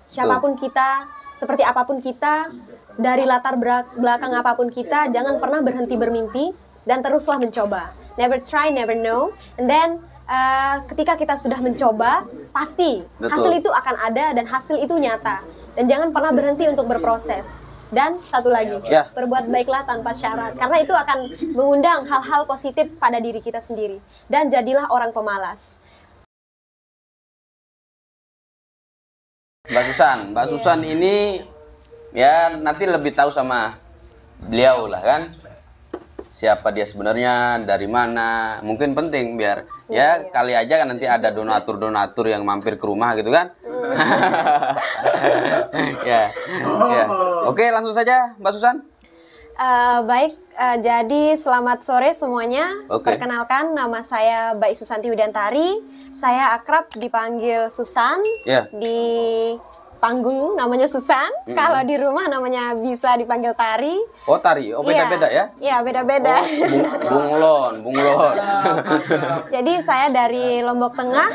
Siapapun kita, seperti apapun kita, dari latar belakang apapun kita, jangan pernah berhenti bermimpi dan teruslah mencoba. Never try, never know. And then ketika kita sudah mencoba, pasti hasil itu akan ada dan hasil itu nyata. Dan jangan pernah berhenti untuk berproses. Dan satu lagi, berbuat baiklah tanpa syarat, karena itu akan mengundang hal-hal positif pada diri kita sendiri. Dan jadilah orang pemalas. Mbak Susan ini ya nanti lebih tahu sama beliau lah kan, siapa dia sebenarnya, dari mana, mungkin penting biar ya kali aja kan nanti ada donatur yang mampir ke rumah gitu kan. ya. Oke, langsung saja Mbak Susan. Baik, jadi selamat sore semuanya. Perkenalkan, nama saya Mbak Susanti Widiantari. Saya akrab dipanggil Susan. Di panggung namanya Susan, kalau di rumah namanya bisa dipanggil Tari. Oh, Tari, beda-beda ya? Iya, beda-beda. Bunglon. Jadi saya dari Lombok Tengah,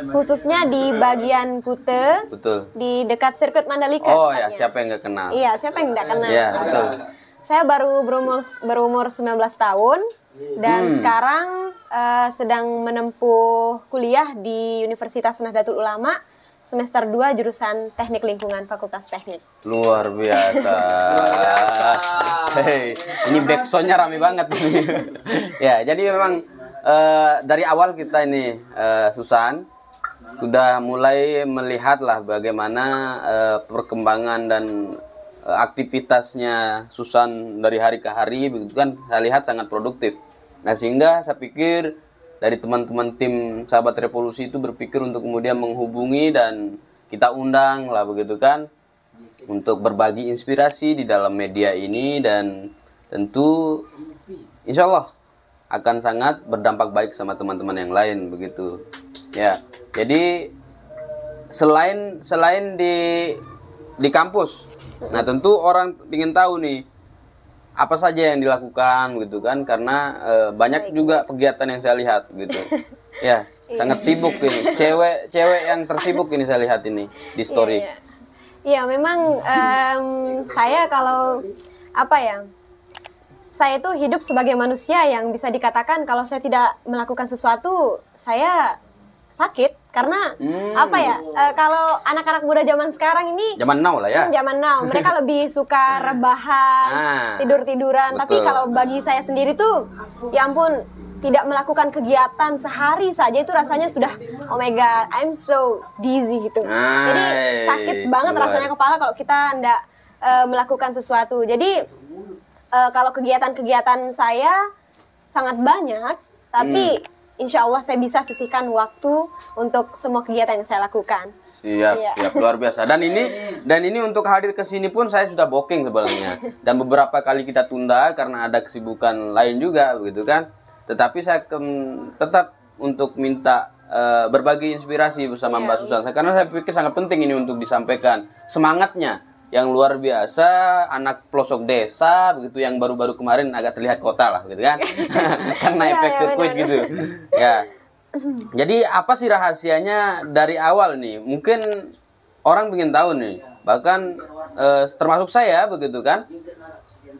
khususnya di bagian Kute. Betul. Di dekat sirkuit Mandalika. Oh ya, siapa yang nggak kenal? Iya, siapa yang nggak kenal? Iya, betul. Saya baru berumur 19 tahun dan sekarang sedang menempuh kuliah di Universitas Nahdlatul Ulama. Semester 2 jurusan Teknik Lingkungan, Fakultas Teknik. Luar biasa. Hey, ini backsoundnya rame banget. Ya, jadi memang dari awal kita ini Susan sudah mulai melihat lah bagaimana perkembangan dan aktivitasnya Susan dari hari ke hari, begitu kan, saya lihat sangat produktif. Nah, sehingga saya pikir dari teman-teman tim Sahabat Revolusi itu berpikir untuk kemudian menghubungi dan kita undang lah begitu kan, untuk berbagi inspirasi di dalam media ini, dan tentu insya Allah akan sangat berdampak baik sama teman-teman yang lain begitu ya. Jadi selain di kampus, nah tentu orang ingin tahu nih apa saja yang dilakukan gitu kan, karena banyak juga kegiatan yang saya lihat gitu ya, sangat sibuk ini, cewek yang tersibuk ini saya lihat ini di story. Iya, memang saya kalau saya itu hidup sebagai manusia yang bisa dikatakan kalau saya tidak melakukan sesuatu saya sakit. Karena kalau anak-anak muda zaman sekarang ini, zaman now lah ya, zaman now, mereka lebih suka rebahan, tidur-tiduran. Tapi kalau bagi saya sendiri tuh, ya ampun, tidak melakukan kegiatan sehari saja itu rasanya sudah, oh my god, I'm so dizzy gitu. Jadi sakit banget rasanya kepala kalau kita ndak melakukan sesuatu. Jadi kalau kegiatan-kegiatan saya sangat banyak, tapi insya Allah saya bisa sisihkan waktu untuk semua kegiatan yang saya lakukan. Siap, luar biasa. Dan ini untuk hadir ke sini pun saya sudah booking sebenarnya. Dan beberapa kali kita tunda karena ada kesibukan lain juga, begitu kan. Tetapi saya tetap untuk minta berbagi inspirasi bersama Mbak Susan. Karena saya pikir sangat penting ini untuk disampaikan semangatnya yang luar biasa, anak pelosok desa begitu, yang baru-baru kemarin agak terlihat kota lah gitu kan. Karena efek sirkuit gitu ya. Jadi apa sih rahasianya dari awal nih, mungkin orang ingin tahu nih, bahkan termasuk saya begitu kan,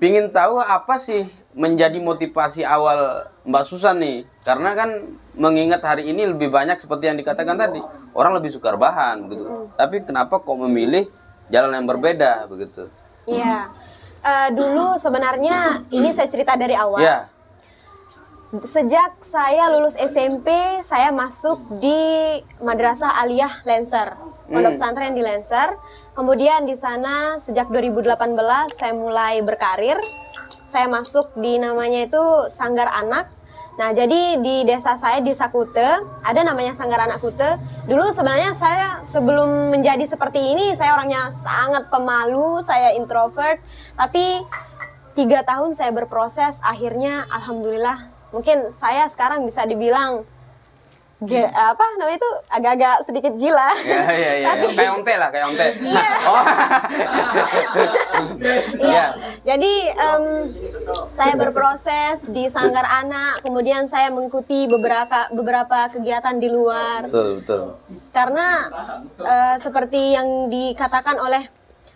ingin tahu apa sih menjadi motivasi awal Mbak Susan nih, karena kan mengingat hari ini lebih banyak seperti yang dikatakan tadi, orang lebih suka rebahan gitu, tapi kenapa kok memilih jalan yang berbeda begitu? Iya, dulu sebenarnya ini saya cerita dari awal. Ya. Sejak saya lulus SMP, saya masuk di Madrasah Aliyah Lancer, pondok pesantren di Lancer. Kemudian di sana sejak 2018 saya mulai berkarir. Saya masuk di namanya itu Sanggar Anak. Nah, jadi di desa saya di Sakute ada namanya Sanggar Anak Kute. Dulu sebenarnya saya sebelum menjadi seperti ini, saya orangnya sangat pemalu, saya introvert. Tapi 3 tahun saya berproses, akhirnya alhamdulillah mungkin saya sekarang bisa dibilang apa namanya itu agak-agak sedikit gila. Iya. Kayak onte lah, kayak onte. Iya. Oh. Iya. Jadi saya berproses di Sanggar Anak, kemudian saya mengikuti beberapa kegiatan di luar. Betul. Karena seperti yang dikatakan oleh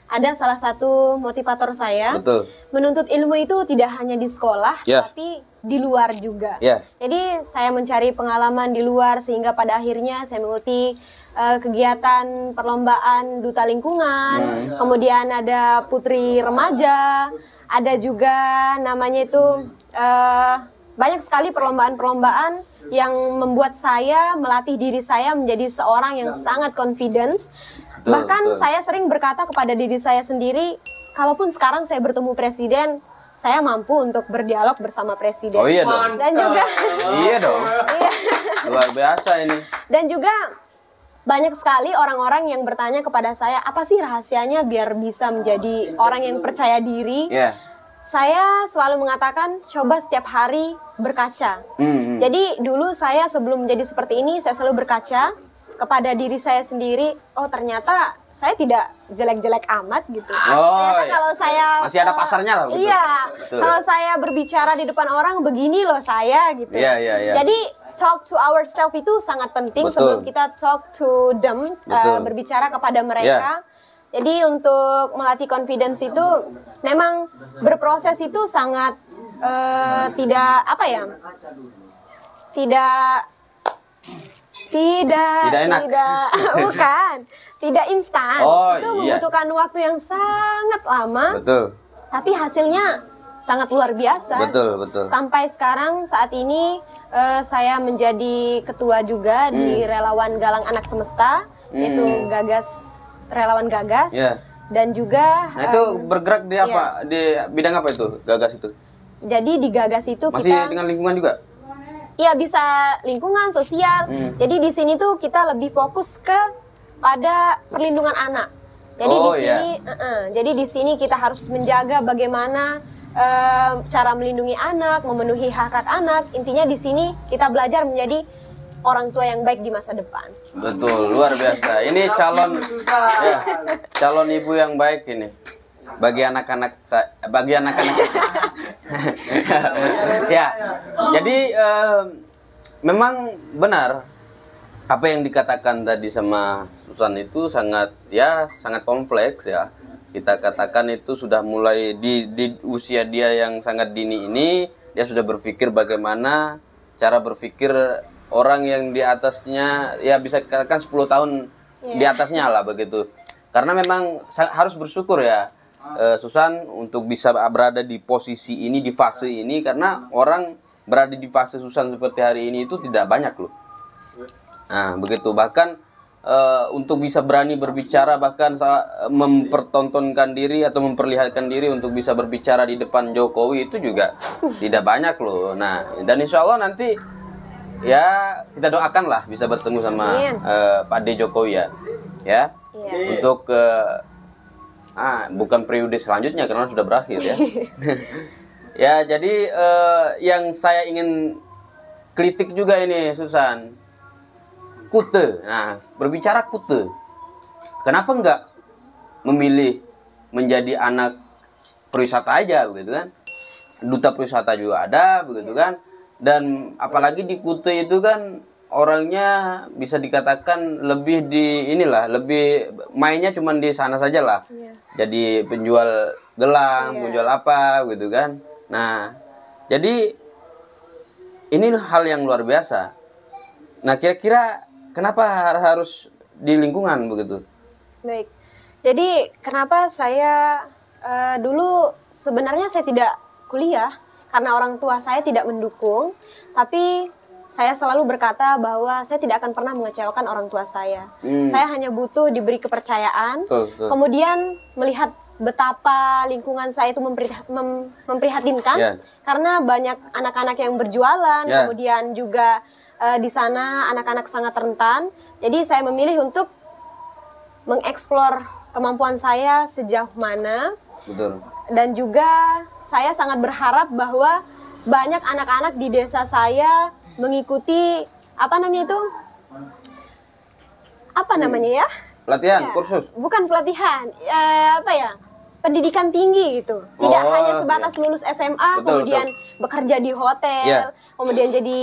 ada salah satu motivator saya, Betul. menuntut ilmu itu tidak hanya di sekolah, Ya. tapi di luar juga. Ya. Jadi saya mencari pengalaman di luar sehingga pada akhirnya saya mengikuti kegiatan perlombaan duta lingkungan, kemudian ada putri remaja, ada juga namanya itu banyak sekali perlombaan-perlombaan yang membuat saya melatih diri saya menjadi seorang yang sangat confidence. Bahkan saya sering berkata kepada diri saya sendiri, kalaupun sekarang saya bertemu presiden, saya mampu untuk berdialog bersama presiden. Oh iya dong. Dan juga Iya dong. iya. Luar biasa ini. Dan juga banyak sekali orang-orang yang bertanya kepada saya, apa sih rahasianya biar bisa menjadi orang yang percaya diri? Iya. Saya selalu mengatakan, coba setiap hari berkaca. Jadi dulu saya sebelum menjadi seperti ini, saya selalu berkaca kepada diri saya sendiri. Oh ternyata saya tidak jelek-jelek amat gitu. Ternyata iya. kalau saya Masih ada pasarnya lah. Betul. Iya. Betul. Kalau saya berbicara di depan orang, begini loh saya gitu. Iya. Jadi talk to ourselves itu sangat penting. Betul. Sebelum kita talk to them, Betul. berbicara kepada mereka. Jadi untuk melatih confidence itu memang berproses itu sangat tidak apa ya? Tidak enak. bukan. Tidak instan. Oh, itu iya. membutuhkan waktu yang sangat lama. Betul. Tapi hasilnya sangat luar biasa. Betul. Sampai sekarang saat ini saya menjadi ketua juga di Relawan Galang Anak Semesta, itu relawan Gagas. Iya. Dan juga Nah, itu bergerak di apa? Di bidang apa itu? Gagas itu? jadi di Gagas itu Masih kita dengan lingkungan juga? iya bisa lingkungan sosial. Jadi di sini tuh kita lebih fokus pada perlindungan anak. Jadi Oh, di sini jadi di sini kita harus menjaga bagaimana cara melindungi anak, memenuhi hak-hak anak. Intinya di sini kita belajar menjadi orang tua yang baik di masa depan. Betul, luar biasa. Ini calon ibu yang baik ini. Bagi anak-anak ya. Jadi memang benar apa yang dikatakan tadi sama Susan itu sangat kompleks ya. Kita katakan itu sudah mulai di usia dia yang sangat dini ini, dia sudah berpikir bagaimana cara berpikir orang yang di atasnya, ya bisa dikatakan 10 tahun di atasnya lah begitu. Karena memang harus bersyukur ya Susan untuk bisa berada di posisi ini, di fase ini, karena orang berada di fase Susan seperti hari ini itu tidak banyak loh. Nah begitu, bahkan untuk bisa berani berbicara, bahkan mempertontonkan diri atau memperlihatkan diri untuk bisa berbicara di depan Jokowi itu juga tidak banyak loh. Nah dan insya Allah nanti ya kita doakan lah bisa bertemu sama Pak D Jokowi ya. Untuk bukan periode selanjutnya karena sudah berakhir ya. Ya jadi yang saya ingin kritik juga ini Susan, Kute. Nah berbicara Kute, kenapa enggak memilih menjadi anak perwisata aja begitu kan? Duta perwisata juga ada begitu kan? Dan apalagi di Kute itu kan orangnya bisa dikatakan lebih lebih mainnya cuman di sana saja lah. Jadi penjual gelang, penjual apa gitu kan. Nah, jadi ini hal yang luar biasa. Nah, kira-kira kenapa harus di lingkungan begitu? Baik. Jadi kenapa saya dulu sebenarnya saya tidak kuliah karena orang tua saya tidak mendukung, tapi saya selalu berkata bahwa saya tidak akan pernah mengecewakan orang tua saya. Saya hanya butuh diberi kepercayaan, kemudian melihat betapa lingkungan saya itu memprihatinkan, karena banyak anak-anak yang berjualan, kemudian juga di sana anak-anak sangat rentan. Jadi saya memilih untuk mengeksplor kemampuan saya sejauh mana. Betul. Dan juga saya sangat berharap bahwa banyak anak-anak di desa saya mengikuti apa namanya itu? Apa namanya ya? Pelatihan, Ya, kursus. bukan pelatihan, apa ya? Pendidikan tinggi gitu. Tidak Oh, hanya sebatas iya. lulus SMA, Betul, kemudian bekerja di hotel, Iya. kemudian jadi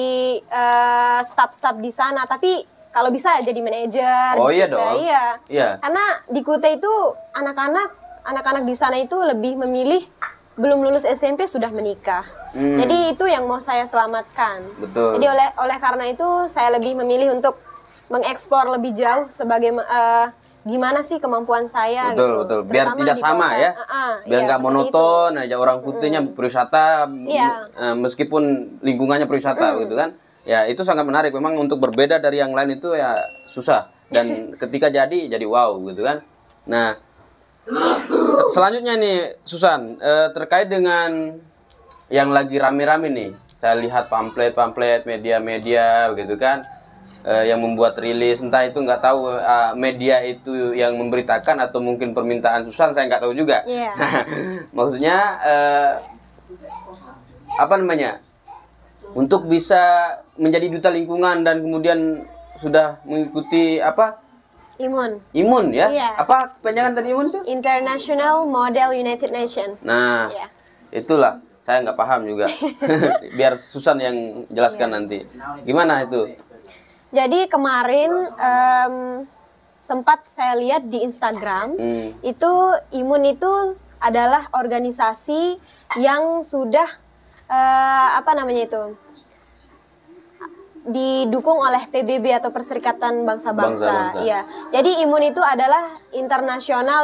staf-staf di sana, tapi kalau bisa jadi manajer. Oh, iya gitu. dong. Iya. Iya. Karena di Kuta itu anak-anak di sana itu lebih memilih belum lulus SMP sudah menikah. Jadi itu yang mau saya selamatkan. Betul. Jadi oleh karena itu saya lebih memilih untuk mengeksplor lebih jauh sebagai gimana sih kemampuan saya Betul, gitu. betul. Biar Terutama tidak di sama kota. ya. Biar Iya, nggak seperti monoton aja orang putihnya berwisata, Iya. meskipun lingkungannya berwisata gitu kan. Ya, itu sangat menarik. Memang untuk berbeda dari yang lain itu ya susah. Dan ketika jadi wow gitu kan. Nah, selanjutnya nih Susan, terkait dengan yang lagi rame-rame nih. Saya lihat pamflet-pamflet media-media begitu kan. Yang membuat rilis, entah itu nggak tahu media itu yang memberitakan atau mungkin permintaan Susan, saya nggak tahu juga. Iya. Maksudnya apa namanya, untuk bisa menjadi duta lingkungan dan kemudian sudah mengikuti apa imun ya. Iya. Apa kepanjangan tadi imun itu? International Model United Nation. Nah, Iya. itulah saya nggak paham juga. Biar Susan yang jelaskan nanti gimana itu. Jadi kemarin sempat saya lihat di Instagram, itu Imun itu adalah organisasi yang sudah apa namanya itu didukung oleh PBB atau Perserikatan Bangsa-Bangsa. Iya. Jadi Imun itu adalah International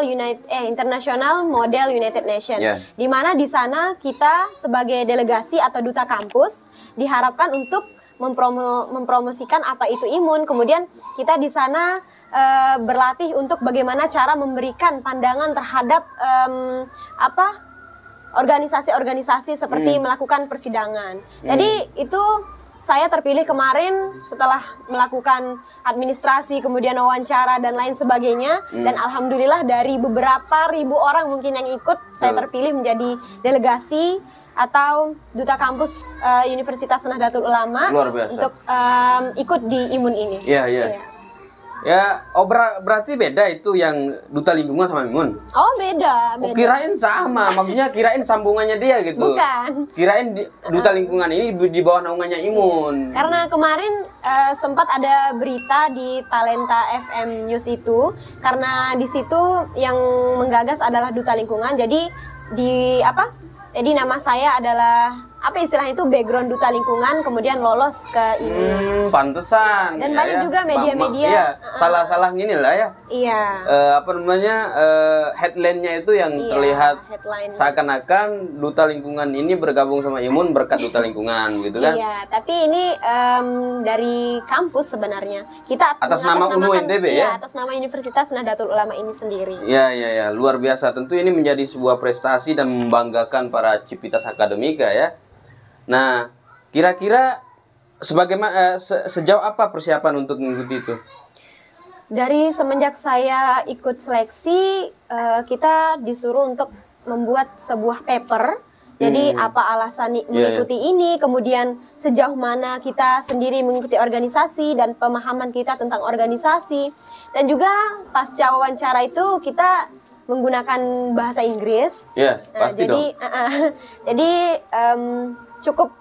Model United Nation. Yeah. Di mana di sana kita sebagai delegasi atau duta kampus diharapkan untuk mempromosikan apa itu imun. Kemudian kita di sana berlatih untuk bagaimana cara memberikan pandangan terhadap organisasi-organisasi seperti melakukan persidangan. Jadi itu saya terpilih kemarin setelah melakukan administrasi, kemudian wawancara dan lain sebagainya. Dan alhamdulillah dari beberapa ribu orang mungkin yang ikut, saya terpilih menjadi delegasi atau duta kampus Universitas Nahdlatul Ulama. Luar biasa. Untuk ikut di Imun ini. Iya, iya. Ya, berarti beda itu yang duta lingkungan sama imun. Oh, beda. Oh, kirain sama, maksudnya kirain sambungannya dia gitu. Bukan. Kirain duta lingkungan ini di bawah naungannya imun. Karena kemarin sempat ada berita di Talenta FM News itu, karena di situ yang menggagas adalah duta lingkungan. Jadi Jadi nama saya adalah istilahnya itu background duta lingkungan, kemudian lolos ke ini. Pantesan. Dan banyak juga media-media. Salah-salah gini lah ya. Iya. Headline-nya itu yang terlihat seakan-akan duta lingkungan ini bergabung sama imun berkat duta lingkungan gitu kan. Iya, tapi ini dari kampus sebenarnya. Kita atas nama UNTB ya. Atas nama Universitas Nahdlatul Ulama ini sendiri. Iya, luar biasa. Tentu ini menjadi sebuah prestasi dan membanggakan para civitas akademika ya. Nah, kira-kira sejauh apa persiapan untuk mengikuti itu? Dari semenjak saya ikut seleksi, kita disuruh untuk membuat sebuah paper. Jadi apa alasan mengikuti ini, kemudian sejauh mana kita sendiri mengikuti organisasi dan pemahaman kita tentang organisasi. Dan juga pasca wawancara itu kita menggunakan bahasa Inggris. Iya, pasti dong. Jadi cukup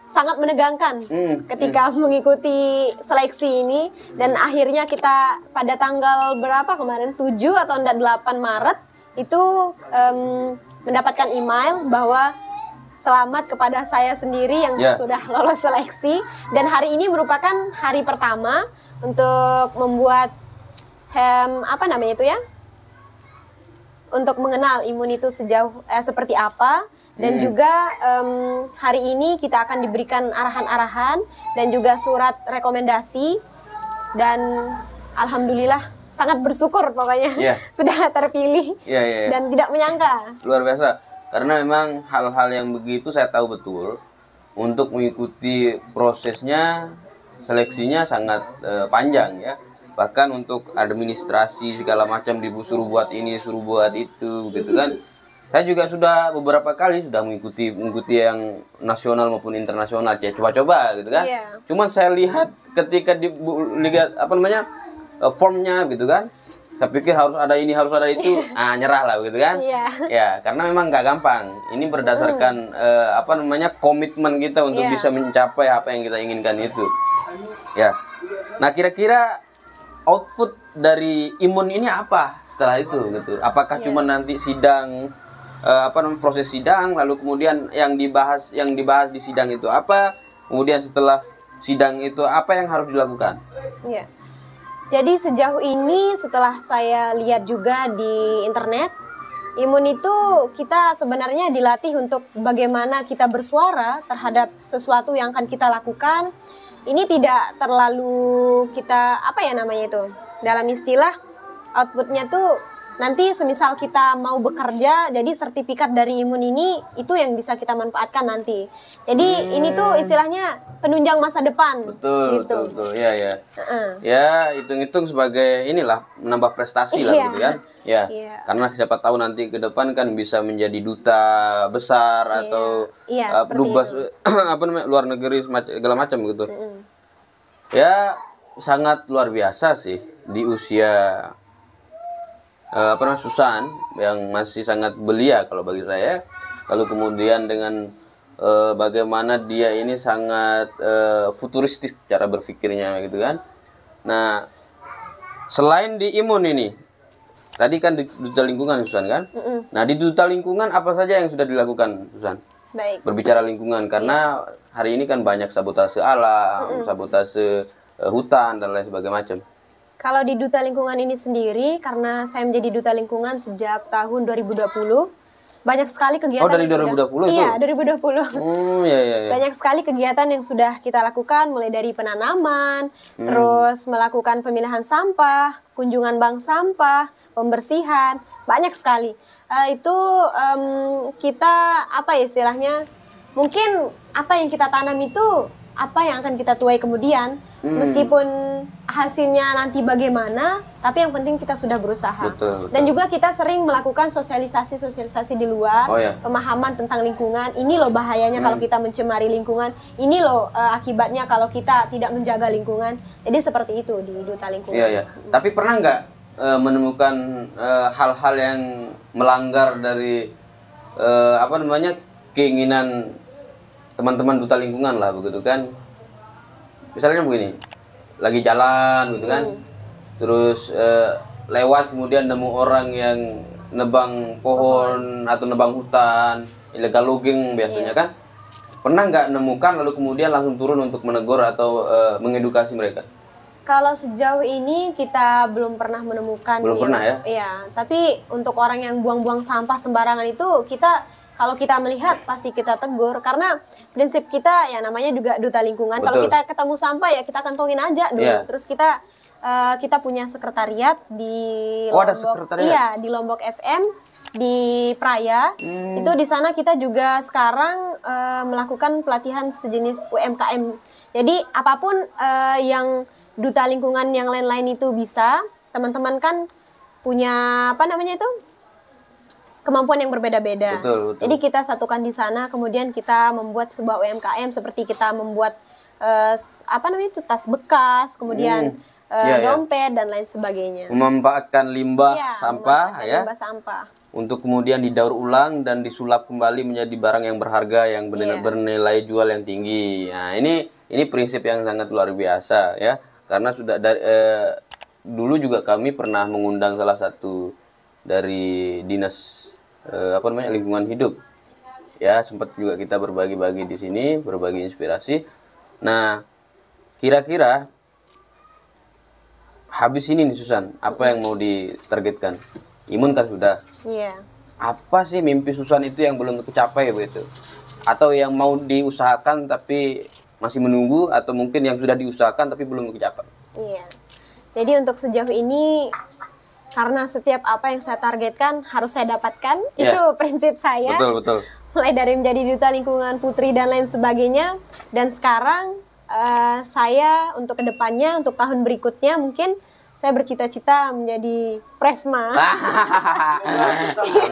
sangat menegangkan ketika mengikuti seleksi ini. Dan akhirnya kita pada tanggal berapa kemarin, 7 atau 8 Maret itu mendapatkan email bahwa selamat kepada saya sendiri yang sudah lolos seleksi. Dan hari ini merupakan hari pertama untuk membuat untuk mengenal imun itu seperti apa. Dan juga hari ini kita akan diberikan arahan-arahan dan juga surat rekomendasi. Dan alhamdulillah sangat bersyukur pokoknya sudah terpilih dan tidak menyangka. Luar biasa. Karena memang hal-hal yang begitu saya tahu betul. Untuk mengikuti prosesnya, seleksinya sangat panjang ya. Bahkan untuk administrasi segala macam disuruh buat ini, suruh buat itu gitu kan. Saya juga sudah beberapa kali sudah mengikuti yang nasional maupun internasional, ya coba-coba gitu kan. Iya. Cuman saya lihat ketika lihat apa namanya formnya gitu kan, saya pikir harus ada ini harus ada itu, nyerah lah gitu kan. Iya. Ya karena memang nggak gampang. Ini berdasarkan apa namanya komitmen kita untuk Iya. bisa mencapai apa yang kita inginkan itu. Ya. Nah kira-kira output dari imun ini apa setelah itu gitu? Apakah cuma nanti sidang apa namanya proses sidang, lalu kemudian yang dibahas di sidang itu apa, kemudian setelah sidang itu apa yang harus dilakukan? Iya. Jadi sejauh ini setelah saya lihat juga di internet, imun itu kita sebenarnya dilatih untuk bagaimana kita bersuara terhadap sesuatu yang akan kita lakukan. Ini tidak terlalu kita apa ya namanya itu, dalam istilah outputnya tuh nanti semisal kita mau bekerja, jadi sertifikat dari imun ini itu yang bisa kita manfaatkan nanti. Jadi ini tuh istilahnya penunjang masa depan. Betul, gitu. betul. Ya. Ya, hitung-hitung sebagai inilah menambah prestasi lah gitu kan. Ya. Iya. Karena siapa tahu nanti ke depan kan bisa menjadi duta besar atau dubes apa namanya luar negeri segala macam gitu. Ya, sangat luar biasa sih di usia apa namanya Susan yang masih sangat belia kalau bagi saya. Lalu kemudian dengan bagaimana dia ini sangat futuristik cara berpikirnya gitu kan. Nah selain di imun ini tadi kan di duta lingkungan Susan kan. Nah di duta lingkungan apa saja yang sudah dilakukan Susan? Baik. Berbicara lingkungan karena hari ini kan banyak sabotase alam, sabotase hutan dan lain sebagainya macam. Kalau di Duta Lingkungan ini sendiri, karena saya menjadi Duta Lingkungan sejak tahun 2020, banyak sekali kegiatan. Oh, dari yang 2020 itu? Iya, 2020. Iya. Banyak sekali kegiatan yang sudah kita lakukan, mulai dari penanaman, terus melakukan pemilahan sampah, kunjungan bank sampah, pembersihan, banyak sekali. Itu kita, apa ya istilahnya, mungkin apa yang kita tanam itu, apa yang akan kita tuai kemudian. Meskipun hasilnya nanti bagaimana, tapi yang penting kita sudah berusaha. Betul. Dan juga kita sering melakukan sosialisasi di luar, pemahaman tentang lingkungan. Ini loh bahayanya kalau kita mencemari lingkungan. Ini loh akibatnya kalau kita tidak menjaga lingkungan. Jadi seperti itu di Duta Lingkungan. Iya. Tapi pernah nggak menemukan hal-hal yang melanggar dari apa namanya keinginan teman-teman Duta Lingkungan lah begitu kan? Misalnya begini, lagi jalan gitu kan, terus lewat kemudian nemu orang yang nebang pohon atau nebang hutan, illegal logging biasanya kan, pernah nggak nemukan lalu kemudian langsung turun untuk menegur atau mengedukasi mereka? Kalau sejauh ini kita belum pernah menemukan. Belum pernah ya? Iya, tapi untuk orang yang buang-buang sampah sembarangan itu kita kalau kita melihat pasti kita tegur karena prinsip kita ya namanya juga Duta Lingkungan. Kalau kita ketemu sampah ya kita kantongin aja dulu. Yeah. Terus kita punya sekretariat di Lombok. Ada sekretariat? Iya, di Lombok FM di Praya. Itu di sana kita juga sekarang melakukan pelatihan sejenis UMKM. Jadi apapun yang Duta Lingkungan yang lain-lain itu bisa, teman-teman kan punya apa namanya itu? Kemampuan yang berbeda-beda. Betul. Jadi kita satukan di sana, kemudian kita membuat sebuah UMKM seperti kita membuat apa namanya itu tas bekas, kemudian dompet dan lain sebagainya. Memanfaatkan limbah sampah ya. Limbah sampah. Untuk kemudian didaur ulang dan disulap kembali menjadi barang yang berharga yang bernilai jual yang tinggi. Nah, ini prinsip yang sangat luar biasa ya. Karena sudah dari dulu juga kami pernah mengundang salah satu dari dinas lingkungan hidup ya, sempat juga kita berbagi-bagi di sini, berbagi inspirasi. Nah kira-kira habis ini nih Susan, apa yang mau ditargetkan? Imun kan sudah. Iya. Apa sih mimpi Susan itu yang belum tercapai begitu? Atau yang mau diusahakan tapi masih menunggu, atau mungkin yang sudah diusahakan tapi belum tercapai? Iya. Jadi untuk sejauh ini karena setiap apa yang saya targetkan harus saya dapatkan, itu prinsip saya. Betul. Mulai dari menjadi Duta Lingkungan Putri dan lain sebagainya. Dan sekarang saya untuk kedepannya, untuk tahun berikutnya mungkin saya bercita-cita menjadi presma.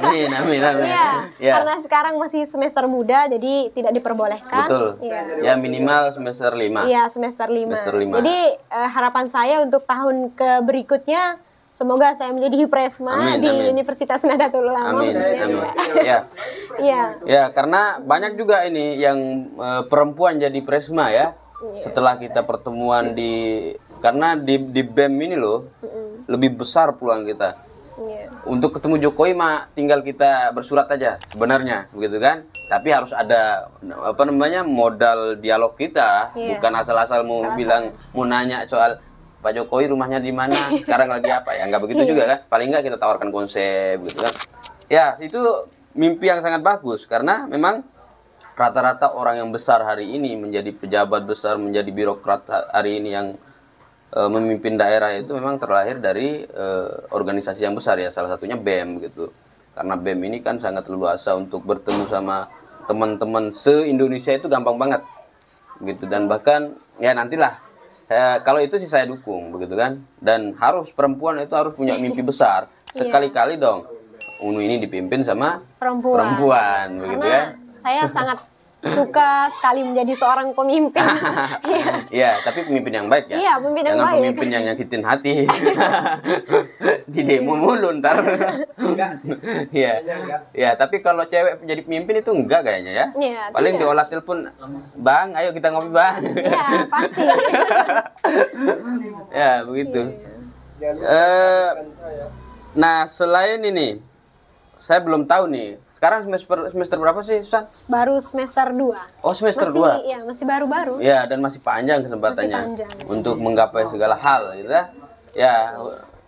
Amin, amin, amin. Iya, Ya. karena sekarang masih semester muda, jadi tidak diperbolehkan. Betul. Iya. Ya minimal semester 5. Iya, semester 5. Semester 5. Jadi harapan saya untuk tahun berikutnya semoga saya menjadi presma Amin, di amin. Universitas Nahdlatul Ulama. Amin, amin. Ya. Iya. Ya, karena banyak juga ini yang perempuan jadi presma ya. Setelah kita pertemuan karena di BEM ini loh lebih besar peluang kita. Iya. Untuk ketemu Jokowi mah tinggal kita bersurat aja sebenarnya, begitu kan? Tapi harus ada apa namanya modal dialog kita, Iya. bukan asal-asal mau bilang mau nanya soal Pak Jokowi rumahnya di mana, sekarang lagi apa ya? Nggak begitu juga kan? Paling nggak kita tawarkan konsep, gitu kan? Ya itu mimpi yang sangat bagus karena memang rata-rata orang yang besar hari ini menjadi pejabat besar, menjadi birokrat hari ini yang memimpin daerah itu memang terlahir dari organisasi yang besar ya, salah satunya BEM gitu. Karena BEM ini kan sangat leluasa untuk bertemu sama teman-teman se-Indonesia itu gampang banget gitu, dan bahkan ya nantilah kalau itu sih saya dukung begitu kan, dan harus perempuan itu harus punya mimpi besar sekali-kali dong. UNU ini dipimpin sama perempuan begitu Karena kan. saya sangat suka sekali menjadi seorang pemimpin. Iya, tapi pemimpin yang baik ya. Iya, pemimpin yang Jangan baik. pemimpin yang nyakitin hati. Di demo mulu ntar. Iya. Ya, tapi kalau cewek jadi pemimpin itu enggak kayaknya ya. Iya, Paling tidak. diolah telepon, "Bang, ayo kita ngopi, Bang." Iya, pasti. Ya, begitu. Nah, selain ini, saya belum tahu nih. Sekarang semester berapa sih, Susan? Baru semester 2. Oh, semester Masih 2. iya, masih baru-baru. Ya, dan masih panjang kesempatannya Masih panjang. untuk menggapai segala hal, gitu ya. Ya,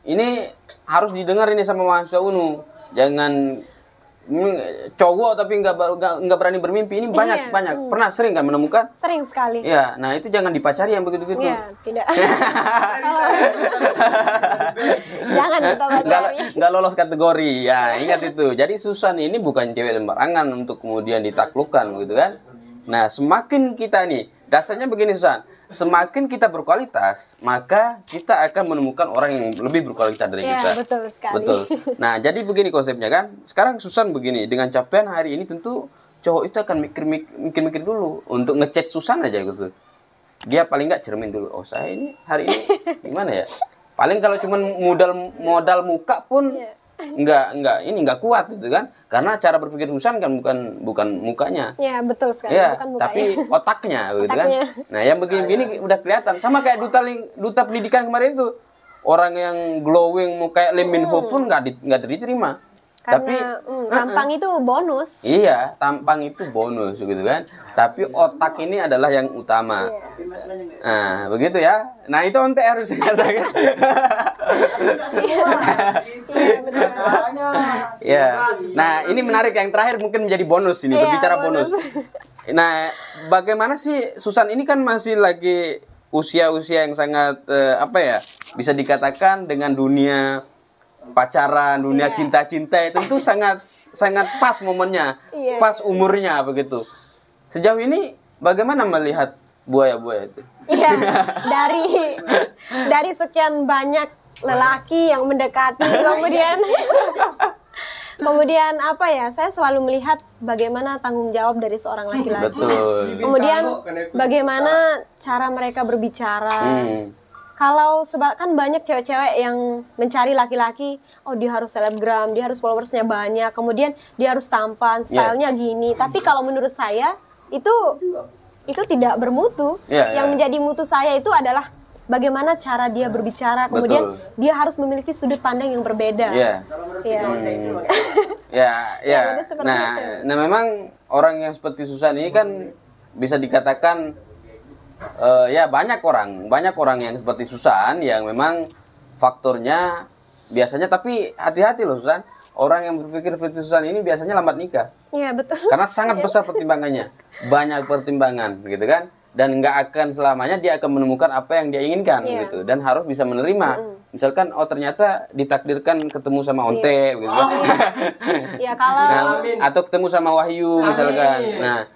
ini harus didengar ini sama mahasiswa UNU. Jangan cowok tapi nggak berani bermimpi. Ini banyak. Pernah sering kan menemukan? Sering sekali. Ya, nah itu jangan dipacari yang begitu-begitu. Iya, tidak. Jangan kita pacari. Nggak lolos kategori. Ya, ingat itu. Jadi Susan ini bukan cewek sembarangan untuk kemudian ditaklukkan gitu kan. Nah, semakin kita nih, dasarnya begini Susan, semakin kita berkualitas, maka kita akan menemukan orang yang lebih berkualitas dari Iya, kita. betul sekali. Betul. Nah, jadi begini konsepnya kan. Sekarang Susan begini, dengan capaian hari ini tentu cowok itu akan mikir-mikir dulu untuk ngechat Susan aja gitu. Dia paling nggak cermin dulu. Oh, saya ini hari ini gimana ya? Paling kalau cuma modal muka pun nggak kuat gitu kan. Karena cara berpikir Susan kan bukan mukanya. Iya, betul sekali. Ya, Bukan tapi mukanya. otaknya begitu kan. Otaknya. Nah, yang begini udah kelihatan. Sama kayak duta pendidikan kemarin itu. Orang yang glowing mau kayak Lee Min Ho pun nggak diterima. Tapi tampang itu bonus. iya, tampang itu bonus gitu kan. Tapi otak ini adalah yang utama. Nah, begitu ya. Nah, itu onte harus saya katakan. Iya, betul. Ya. Nah, ini menarik, yang terakhir mungkin menjadi bonus ini, Iya, berbicara bonus. bonus. Nah, bagaimana sih Susan ini kan masih lagi usia-usia yang sangat bisa dikatakan dengan dunia pacaran, dunia cinta-cinta itu sangat pas momennya, pas umurnya begitu. Sejauh ini bagaimana melihat buaya-buaya itu? Iya, dari sekian banyak lelaki yang mendekati, kemudian saya selalu melihat bagaimana tanggung jawab dari seorang laki-laki. Betul. Kemudian bagaimana cara mereka berbicara. Kalau kan banyak cewek-cewek yang mencari laki-laki, oh dia harus selebgram, dia harus followersnya banyak, kemudian dia harus tampan, stylenya gini. Tapi kalau menurut saya itu tidak bermutu. Yang menjadi mutu saya itu adalah bagaimana cara dia berbicara, kemudian dia harus memiliki sudut pandang yang berbeda. Nah, memang orang yang seperti Susan ini kan bisa dikatakan banyak orang yang seperti Susan yang memang faktornya biasanya, tapi hati-hati loh Susan, orang yang berpikir seperti Susan ini biasanya lambat nikah. Iya, betul. Karena sangat besar pertimbangannya, banyak pertimbangan gitu kan, dan nggak akan selamanya dia akan menemukan apa yang dia inginkan gitu, dan harus bisa menerima. Misalkan ternyata ditakdirkan ketemu sama onte gitu. Ya kalau atau ketemu sama Wahyu misalkan. Nah,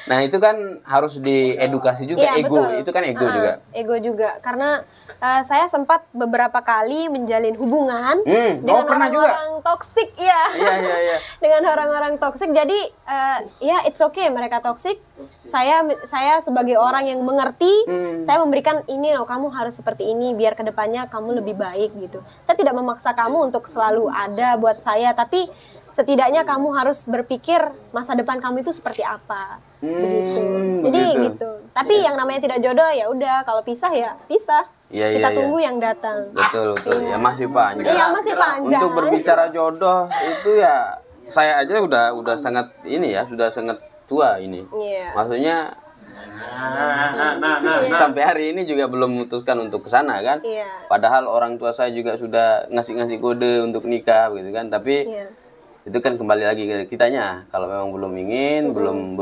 Nah itu kan harus diedukasi juga, Iya, ego betul. itu kan ego juga. Ego juga, karena saya sempat beberapa kali menjalin hubungan dengan pernah juga. orang-orang toksik, ya. Iya. Dengan orang-orang toksik. Jadi ya it's okay mereka toksik. Saya sebagai orang yang mengerti, saya memberikan ini loh, kamu harus seperti ini biar kedepannya kamu lebih baik gitu. Saya tidak memaksa kamu untuk selalu ada buat saya, tapi setidaknya kamu harus berpikir masa depan kamu itu seperti apa. Begitu. Jadi gitu. Tapi yang namanya tidak jodoh ya udah, kalau pisah ya pisah. Iya, Kita iya. tunggu yang datang. Betul. Ya masih panjang. Iya, masih panjang. Untuk berbicara jodoh itu ya saya aja udah sangat ini ya, sudah sangat tua ini. Iya. Maksudnya sampai hari ini juga belum memutuskan untuk ke sana kan. Iya. Padahal orang tua saya juga sudah ngasih kode untuk nikah gitu kan. Tapi Iya. itu kan kembali lagi ke kitanya. Kalau memang belum ingin, belum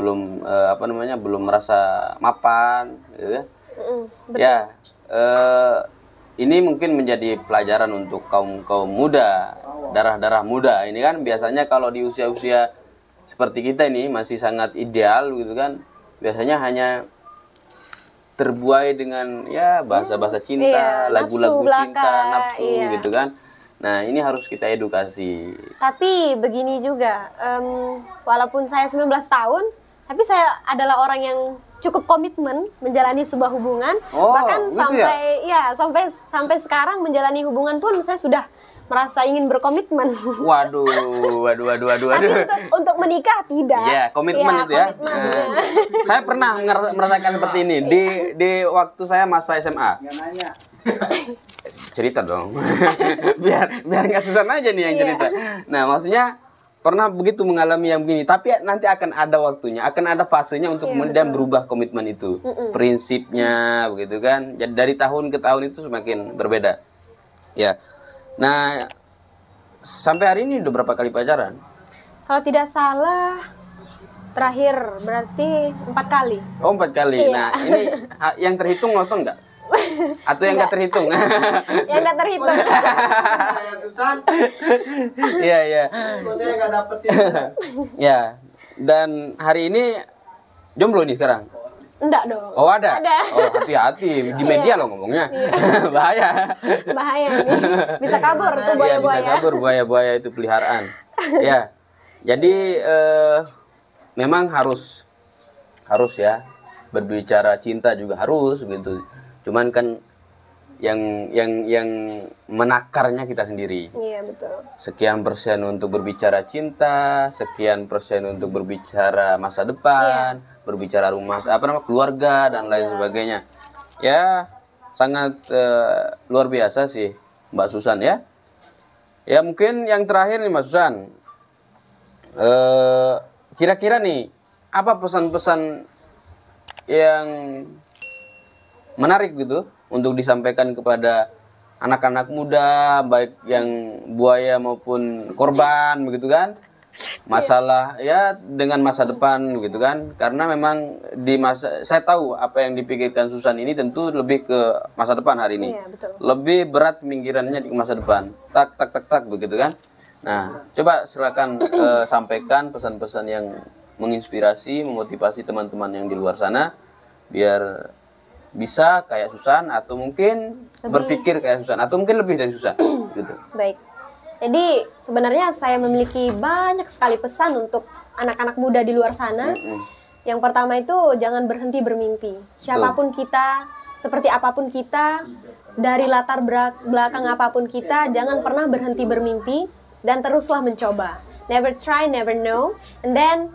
belum merasa mapan gitu kan. Betul. Ya, ini mungkin menjadi pelajaran untuk kaum muda, darah muda. Ini kan biasanya kalau di usia seperti kita ini masih sangat ideal gitu kan. Biasanya hanya terbuai dengan ya bahasa-bahasa cinta, Iya, lagu-lagu nafsu belaka, cinta, nafsu iya. gitu kan. Nah, ini harus kita edukasi. Tapi begini juga, walaupun saya 19 tahun, tapi saya adalah orang yang cukup komitmen menjalani sebuah hubungan. Oh, Bahkan gitu sampai sekarang menjalani hubungan pun saya sudah merasa ingin berkomitmen. Waduh. Tapi untuk menikah tidak. Iya, komitmen itu ya. Komitmen. Saya pernah merasakan seperti ini di waktu saya masa SMA. Cerita dong. biar nggak susah aja nih yang cerita. Nah, maksudnya pernah begitu mengalami yang begini, tapi nanti akan ada waktunya, akan ada fasenya untuk kemudian berubah komitmen itu. Prinsipnya begitu kan. Jadi dari tahun ke tahun itu semakin berbeda. Ya. Nah, sampai hari ini udah berapa kali pacaran? Kalau tidak salah, terakhir berarti 4 kali. Oh, 4 kali. Iya. Nah, ini yang terhitung nonton nggak? Atau yang nggak terhitung? Yang nggak terhitung. Susan, Iya. kok saya nggak dapetin? Ya. Dan hari ini jomblo nih sekarang. Enggak dong. Oh, ada. Ada. Oh, hati-hati di media loh ngomongnya. Bahaya. Bahaya nih. Bisa kabur tuh Iya, bisa buaya-buaya. kabur buaya-buaya itu peliharaan. Ya. Jadi memang harus ya berbicara cinta juga harus gitu. Cuman kan yang menakarnya kita sendiri. Iya, betul. Sekian persen untuk berbicara cinta, sekian persen untuk berbicara masa depan, berbicara rumah keluarga dan lain sebagainya. Ya, sangat luar biasa sih Mbak Susan ya. Ya mungkin yang terakhir nih Mbak Susan. Kira-kira nih apa pesan-pesan yang menarik gitu untuk disampaikan kepada anak-anak muda, baik yang buaya maupun korban begitu kan, masalah ya dengan masa depan gitu kan, karena memang di masa, saya tahu apa yang dipikirkan Susan ini tentu lebih ke masa depan hari ini. Iya, betul. Lebih berat pemikirannya di masa depan, tak begitu kan. Nah, coba silakan sampaikan pesan-pesan yang menginspirasi, memotivasi teman-teman yang di luar sana biar bisa kayak Susan atau mungkin berpikir kayak Susan atau mungkin lebih dari Susan gitu. Baik. Jadi sebenarnya saya memiliki banyak sekali pesan untuk anak-anak muda di luar sana. Yang pertama itu jangan berhenti bermimpi. Siapapun kita, seperti apapun kita, dari latar belakang apapun kita, jangan pernah berhenti bermimpi dan teruslah mencoba. Never try, never know. And then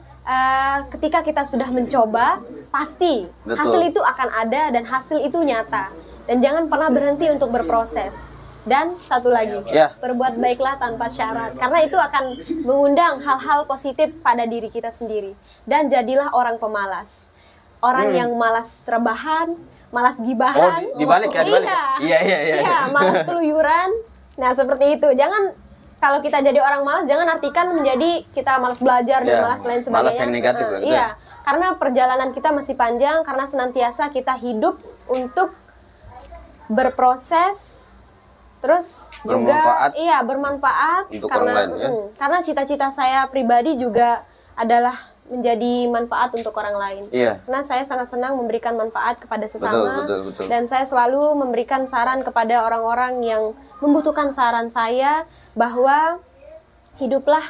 ketika kita sudah mencoba, pasti hasil itu akan ada dan hasil itu nyata. Dan jangan pernah berhenti untuk berproses. Dan satu lagi, berbuat baiklah tanpa syarat. Karena itu akan mengundang hal-hal positif pada diri kita sendiri. Dan jadilah orang pemalas. Orang yang malas rebahan, malas gibahan. Oh, dibalik ya, dibalik. Iya. Iya, malas keluyuran. Nah, seperti itu. Jangan, kalau kita jadi orang malas, jangan artikan menjadi kita malas belajar dan malas lain sebagainya. Malas yang negatif lah, Iya, karena perjalanan kita masih panjang, karena senantiasa kita hidup untuk berproses, terus bermanfaat, juga bermanfaat untuk karena orang lain, ya? Karena cita-cita saya pribadi juga adalah menjadi manfaat untuk orang lain. Iya. Karena saya sangat senang memberikan manfaat kepada sesama. Betul, betul. Dan saya selalu memberikan saran kepada orang-orang yang membutuhkan saran saya, bahwa hiduplah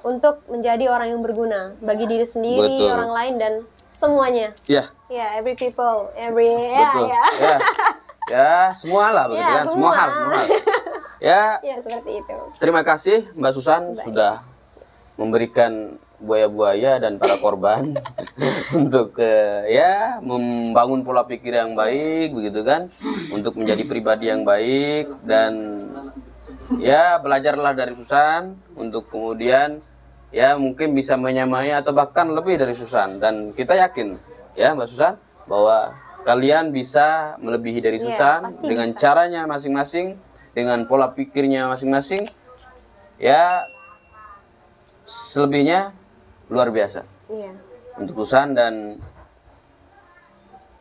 untuk menjadi orang yang berguna bagi diri sendiri, Betul. orang lain, dan semuanya. Iya. Ya, every people, every Betul. ya. Ya, semua lah begitu Ya, kan, semua hal. Ya, Ya, seperti itu. terima kasih Mbak Susan sudah memberikan buaya-buaya dan para korban untuk ya membangun pola pikir yang baik begitu kan, untuk menjadi pribadi yang baik, dan ya belajarlah dari Susan untuk kemudian ya mungkin bisa menyamai atau bahkan lebih dari Susan, dan kita yakin ya Mbak Susan bahwa kalian bisa melebihi dari Iya, Susan pasti dengan bisa. caranya masing-masing, dengan pola pikirnya masing-masing. Ya selebihnya luar biasa Iya. untuk Susan. Dan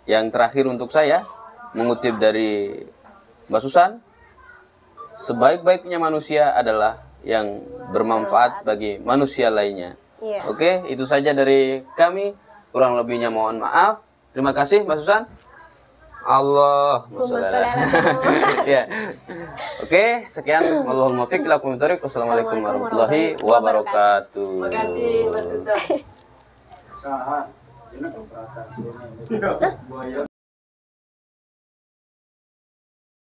yang terakhir untuk saya mengutip dari Mbak Susan, sebaik-baiknya manusia adalah yang bermanfaat bagi manusia lainnya. Iya. Oke, itu saja dari kami. Kurang lebihnya mohon maaf. Terima kasih Mbak Susan. Allah. Ya. Oke, sekian. Wallahul muwaffiq ila aqwamit thoriq. Wassalamualaikum warahmatullahi wabarakatuh. Terima kasih Mbak Susan. Usaha. Ini keberatan sini. Buaya.